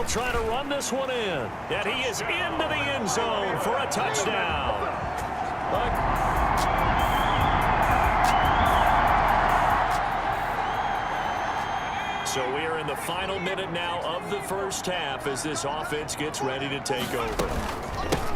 try to run this one in. And he is into the end zone for a touchdown. So we are in the final minute now of the first half as this offense gets ready to take over.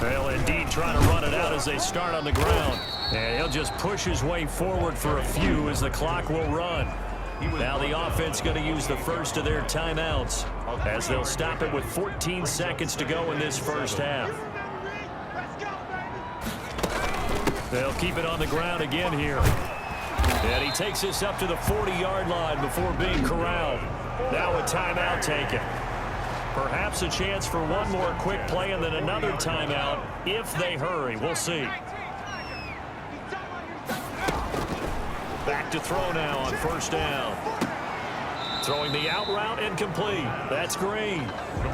They'll indeed try to run it out as they start on the ground. And he'll just push his way forward for a few as the clock will run. Now the offense going to use the first of their timeouts as they'll stop it with 14 seconds to go in this first half. They'll keep it on the ground again here. And he takes this up to the 40-yard line before being corralled. Now a timeout taken. Perhaps a chance for one more quick play and then another timeout if they hurry. We'll see. Back to throw now on first down. Throwing the out route incomplete. That's Green.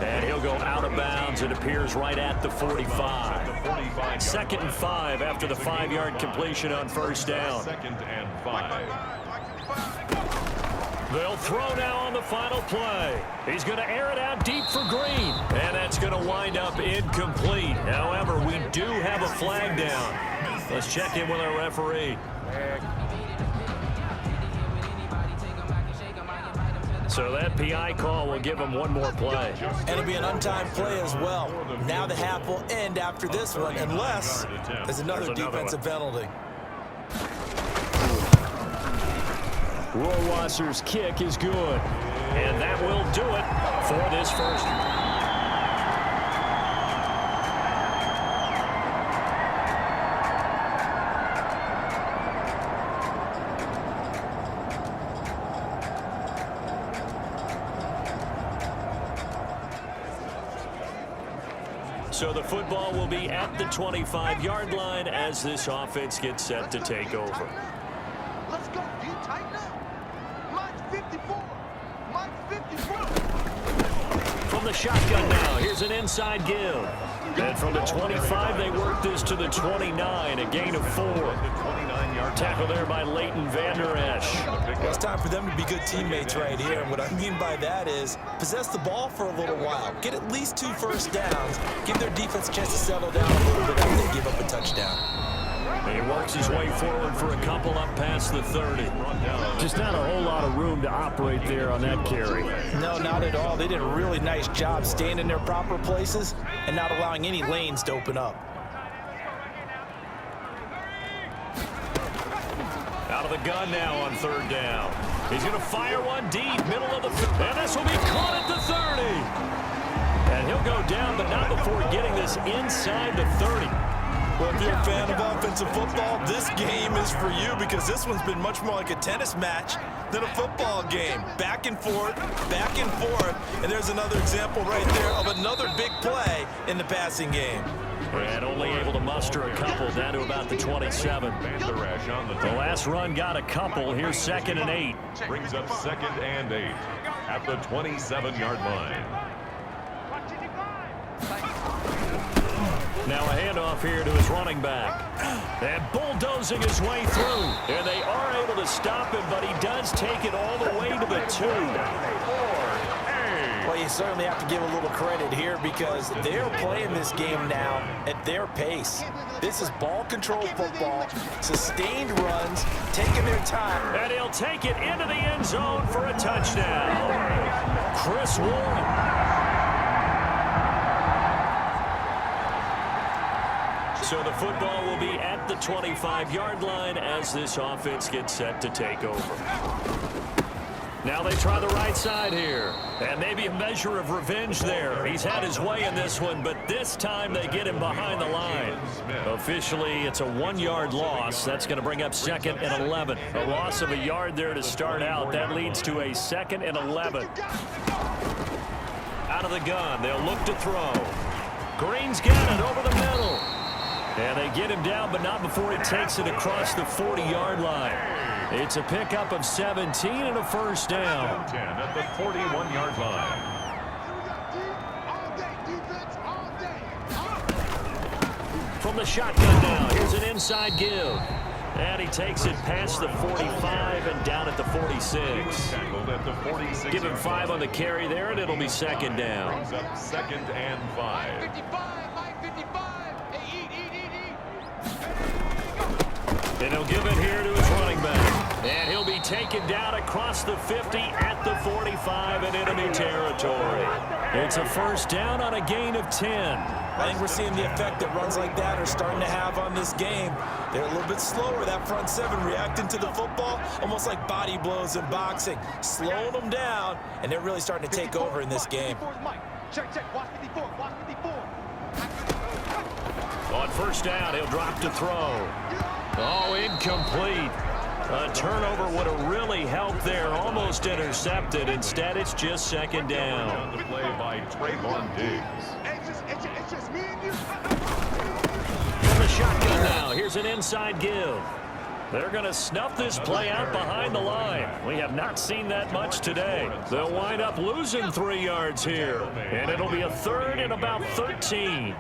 And he'll go out of bounds. It appears right at the 45. 2nd and 5 after the 5-yard completion on first down. 2nd and 5. They'll throw now on the final play. He's going to air it out deep for Green. And that's going to wind up incomplete. However, we do have a flag down. Let's check in with our referee. So that PI call will give him one more play. And it'll be an untimed play as well. Now the half will end after this one, unless there's another defensive penalty. Rohrwasser's kick is good. And that will do it for this first. So the football will be at the 25-yard line as this offense gets set to take over. Let's go. You tighten up. Mike's 54. Mike's 54. From the shotgun now, here's an inside give. And from the 25, they work this to the 29, a gain of 4. Tackle there by Leighton Vander Esch. Well, it's time for them to be good teammates right here. And what I mean by that is possess the ball for a little while. Get at least 2 first downs. Give their defense a chance to settle down a little bit after they give up a touchdown. He works his way forward for a couple up past the 30. Just not a whole lot of room to operate there on that carry. No, not at all. They did a really nice job staying in their proper places and not allowing any lanes to open up. Out of the gun now on 3rd down. He's going to fire one deep, middle of the field. And this will be caught at the 30. And he'll go down, but not before getting this inside the 30. Well, if you're a fan of offensive football, this game is for you because this one's been much more like a tennis match than a football game. Back and forth, and there's another example right there of another big play in the passing game. And only able to muster a couple down to about the 27. The last run got a couple. Here's 2nd and 8. Brings up 2nd and 8 at the 27-yard line. Now a handoff here to his running back. And bulldozing his way through. And they are able to stop him, but he does take it all the way to the 2. Well, you certainly have to give a little credit here because they're playing this game now at their pace. This is ball control football, sustained runs, taking their time. And he'll take it into the end zone for a touchdown. Chris Warren. So the football will be at the 25-yard line as this offense gets set to take over. Now they try the right side here. And maybe a measure of revenge there. He's had his way in this one, but this time they get him behind the line. Officially, it's a 1-yard loss. That's going to bring up 2nd and 11. A loss of a yard there to start out. That leads to a 2nd and 11. Out of the gun. They'll look to throw. Green's got it over the middle. And they get him down, but not before he takes it across the 40-yard line. It's a pickup of 17 and a first down. 10 at the 41-yard line. From the shotgun now, here's an inside give. And he takes it past the 45 and down at the 46. Tackled at the 46. Give him 5 on the carry there, and it'll be second down. Brings up 2nd and 5. 55, Mike 55. Hey, eat. And he'll give it here to his running back. And he'll be taken down across the 50 at the 45 in enemy territory. It's a first down on a gain of 10. I think we're seeing the effect that runs like that are starting to have on this game. They're a little bit slower, that front seven, reacting to the football, almost like body blows in boxing, slowing them down, and they're really starting to take over in this game. Check. Watch 54. Watch 54. On first down, he'll drop to throw. Oh, incomplete. A turnover would have really helped there, almost intercepted. Instead, it's just second down. On the play by Trayvon Diggs. It's just me and you. From the shotgun now, here's an inside give. They're going to snuff this play out behind the line. We have not seen that much today. They'll wind up losing 3 yards here, and it'll be a third and about 13.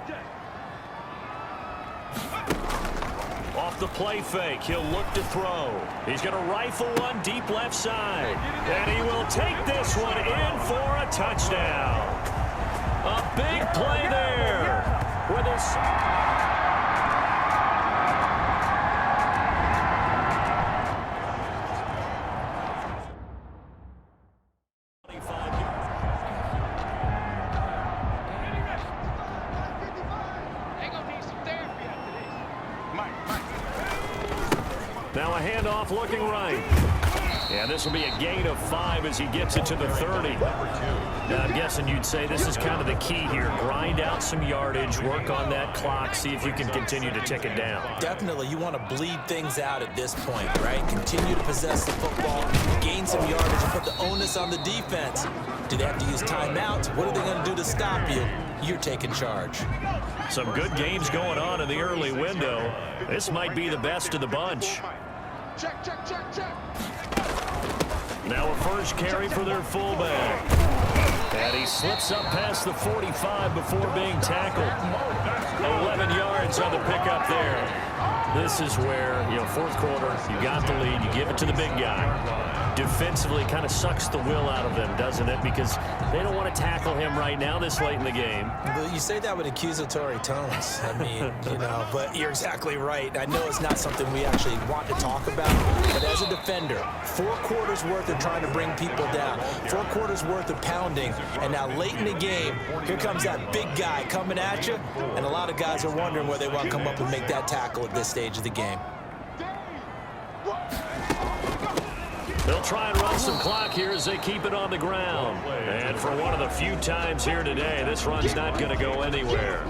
Off the play fake, he'll look to throw. He's going to rifle one deep left side. And he will take this one in for a touchdown. A big play there. With his... Now a handoff looking right. And this will be a gain of 5 as he gets it to the 30. Now I'm guessing you'd say this is kind of the key here. Grind out some yardage, work on that clock, see if you can continue to tick it down. Definitely, you want to bleed things out at this point, right? Continue to possess the football, gain some yardage, and put the onus on the defense. Do they have to use timeouts? What are they going to do to stop you? You're taking charge. Some good games going on in the early window. This might be the best of the bunch. Check. Now a first carry for their fullback. And he slips up past the 45 before being tackled. 11 yards on the pickup there. This is where, fourth quarter, you got the lead, you give it to the big guy. Defensively kind of sucks the will out of them, doesn't it? Because they don't want to tackle him right now this late in the game. But you say that with accusatory tones. I mean, but you're exactly right. I know it's not something we actually want to talk about, but as a defender, 4 quarters worth of trying to bring people down, 4 quarters worth of pounding, and now late in the game, here comes that big guy coming at you, and a lot of guys are wondering where they want to come up and make that tackle at this stage of the game. They'll try and run some clock here as they keep it on the ground. And for one of the few times here today, this run's not going to go anywhere.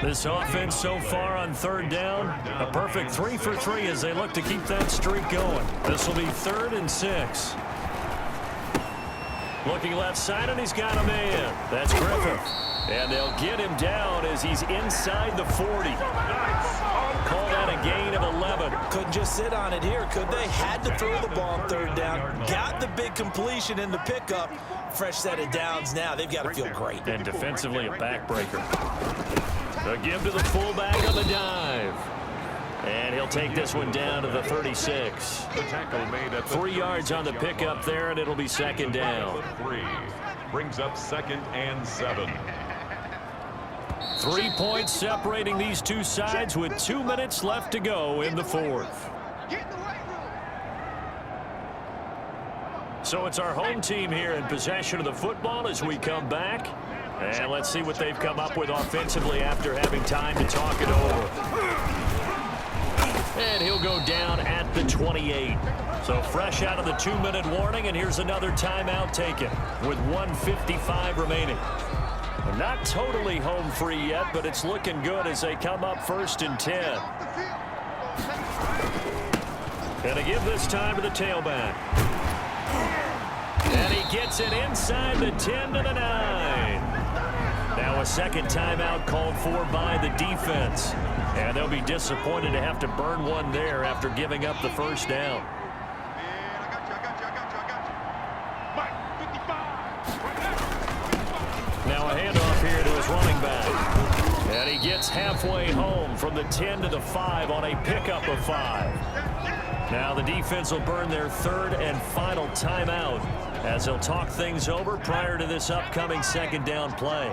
This offense so far on third down, a perfect 3 for 3 as they look to keep that streak going. This will be 3rd and 6. Looking left side, and he's got a man. That's Griffith. And they'll get him down as he's inside the 40. Call that a gain of 11. Couldn't just sit on it here, could they? Had to throw the ball on 3rd down. Got the big completion in the pickup. Fresh set of downs now. They've got to feel great. And defensively, a backbreaker. A give to the fullback on the dive. And he'll take this one down to the 36. The tackle made at 3 yards on the pickup there, and it'll be second down. 3. Brings up 2nd and 7. 3 points separating these two sides with 2 minutes left to go in the 4th. So it's our home team here in possession of the football as we come back. And let's see what they've come up with offensively after having time to talk it over. And he'll go down at the 28. So fresh out of the 2-minute warning, and here's another timeout taken with 1:55 remaining. Not totally home free yet, but it's looking good as they come up 1st and 10. And a give this time to the tailback. And he gets it inside the 10 to the 9. Now a second timeout called for by the defense. And they'll be disappointed to have to burn one there after giving up the first down. Now a handoff here to his running back. And he gets halfway home from the 10 to the 5 on a pickup of 5. Now the defense will burn their third and final timeout as they'll talk things over prior to this upcoming second down play.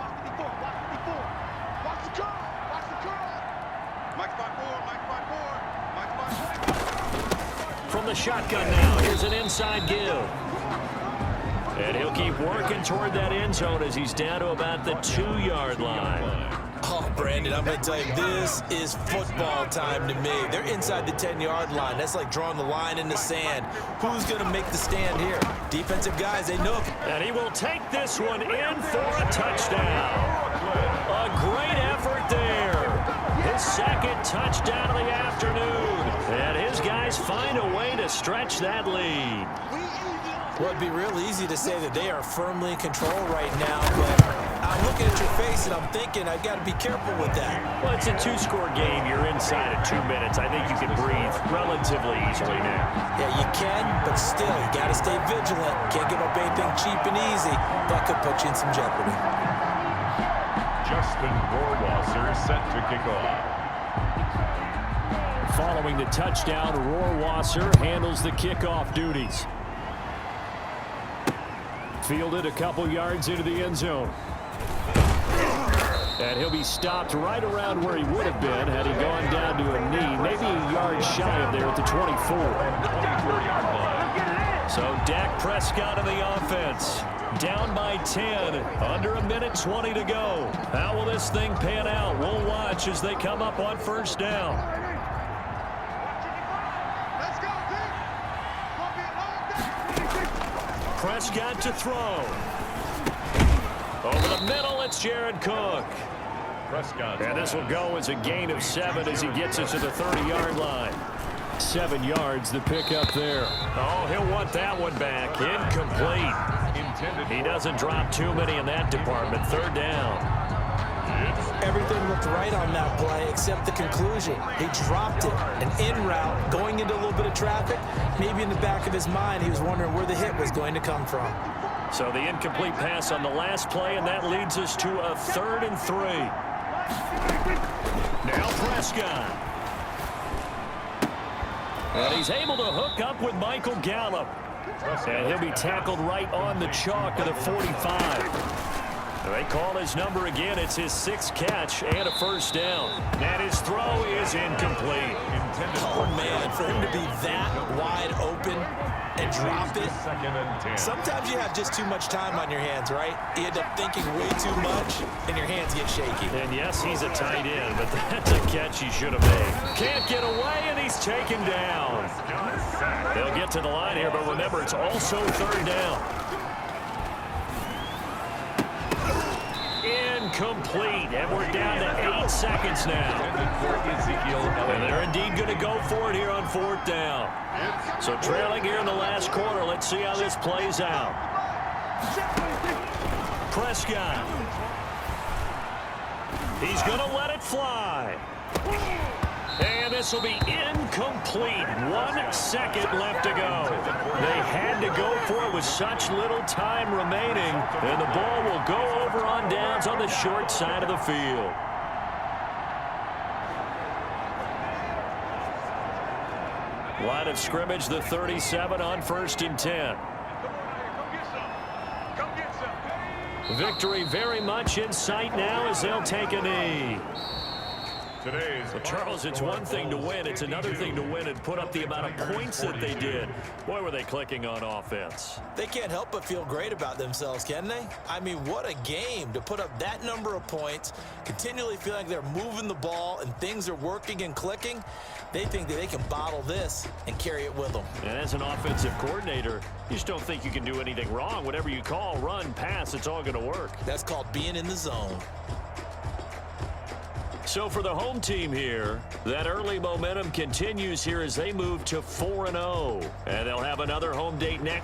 From the shotgun now, here's an inside give. And he'll keep working toward that end zone as he's down to about the 2-yard line. Oh, Brandon, I'm going to tell you, this is football time to me. They're inside the 10-yard line. That's like drawing the line in the sand. Who's going to make the stand here? Defensive guys, they know. And he will take this one in for a touchdown. A great effort there. His second touchdown of the afternoon. And his guys find a way to stretch that lead. Well, it'd be real easy to say that they are firmly in control right now, but I'm looking at your face and I'm thinking I've got to be careful with that. Well, it's a 2-score game. You're inside of 2 minutes. I think you can breathe relatively easily now. Yeah, you can, but still, you got to stay vigilant. Can't give up anything cheap and easy. That could put you in some jeopardy. Justin Rohrwasser set to kick off. Following the touchdown, Rohrwasser handles the kickoff duties. Fielded a couple yards into the end zone. And he'll be stopped right around where he would have been had he gone down to a knee, maybe a yard shy of there at the 24. 24-yard line. So Dak Prescott in the offense. Down by 10, under 1:20 to go. How will this thing pan out? We'll watch as they come up on first down. Prescott to throw. Over the middle, it's Jared Cook. Prescott. And this will go as a gain of 7 as he gets it to the 30-yard line. 7 yards, the pickup there. Oh, he'll want that one back. Incomplete. He doesn't drop too many in that department. Third down. Everything looked right on that play except the conclusion. He dropped it. An in route, going into a little bit of traffic. Maybe in the back of his mind, he was wondering where the hit was going to come from. So the incomplete pass on the last play, and that leads us to a 3rd and 3. Now Prescott. And he's able to hook up with Michael Gallup. And he'll be tackled right on the chalk of the 45. They call his number again. It's his 6th catch and a first down. And his throw is incomplete. Oh, man, for him to be that wide open and drop it. Sometimes you have just too much time on your hands, right? You end up thinking way too much, and your hands get shaky. And yes, he's a tight end, but that's a catch he should have made. Can't get away, and he's taken down. They'll get to the line here, but remember, it's also 3rd down. Incomplete, and we're down to 8 seconds now. And they're indeed going to go for it here on 4th down. So trailing here in the last quarter, let's see how this plays out. Prescott. He's going to let it fly. And this will be incomplete. 1 second left to go. They had to go for it with such little time remaining. And the ball will go over on downs on the short side of the field. Line of scrimmage, the 37 on 1st and 10. Victory very much in sight now as they'll take a knee. Well, Charles, it's one thing to win. It's another thing to win and put up the amount of points that they did. Boy, were they clicking on offense. They can't help but feel great about themselves, can they? I mean, what a game to put up that number of points, continually feel like they're moving the ball and things are working and clicking. They think that they can bottle this and carry it with them. And as an offensive coordinator, you just don't think you can do anything wrong. Whatever you call, run, pass, it's all going to work. That's called being in the zone. So for the home team here, that early momentum continues here as they move to 4-0. And they'll have another home date next